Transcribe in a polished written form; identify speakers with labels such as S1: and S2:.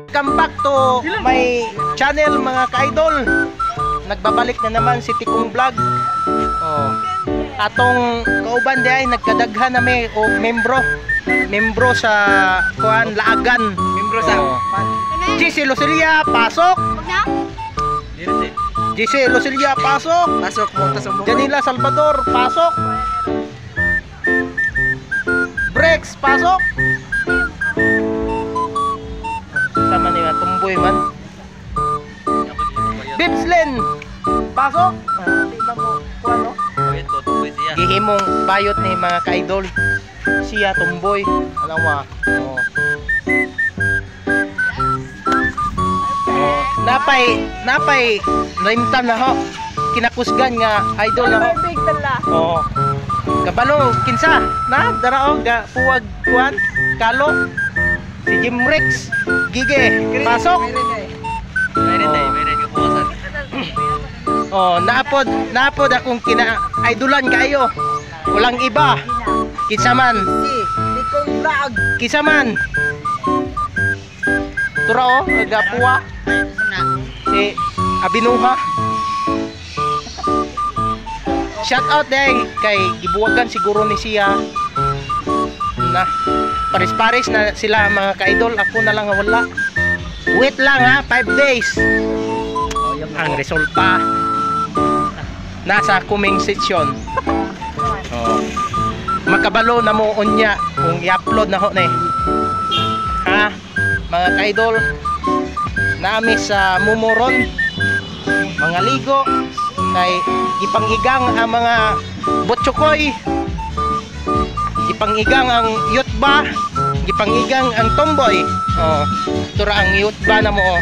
S1: Welcome back to my channel mga ka-idol. Nagbabalik na naman si Tikong Vlog. Oh. Atong kauban di ay nagkadaghan na may o membro sa kuan Laagan. Membro sa GC Lucilia, pasok. GC Lucilia, pasok.
S2: Pasok mo ta sa mo.
S1: Janila Salvador, pasok. Brex, pasok. Sama ni tumboy man. Bibslen, pasok. Tingnan mo kuano. Gihimong bayot ni mga ka-idol. Siya tumboy. Ano wa? Oh. Oh, napay rimtan na ho. Kinakusgan nga idol na ho. Oh. Kabalo kinsa na darao ga puwag kuan kalo. Si Jim Rex, Gige, pasok.
S2: Mayroon ka puwasan.
S1: Oh, naapod akong kina-idolan kayo. Walang iba. Kinsa man.
S2: Tikong Vlog.
S1: Kinsa man. Tura oh, agapuwa. Si Abinuha. Shout out day kay gibuwagan siguro ni siya. Na paris-paris na sila mga ka-idol. Ako na lang wala. Wait lang ha, 5 days. Ang resulta nasa coming section. Oh. Makabalo na mo unya kung i-upload na ho ni. Ha, mga ka-idol. Nami sa Mumuron. Mga ligo kay ipanghigang ang mga botchokoy. Ipanghigang ang yutba, ipanghigang ang tomboy. Oh, tura ang yutba na mo. Oh.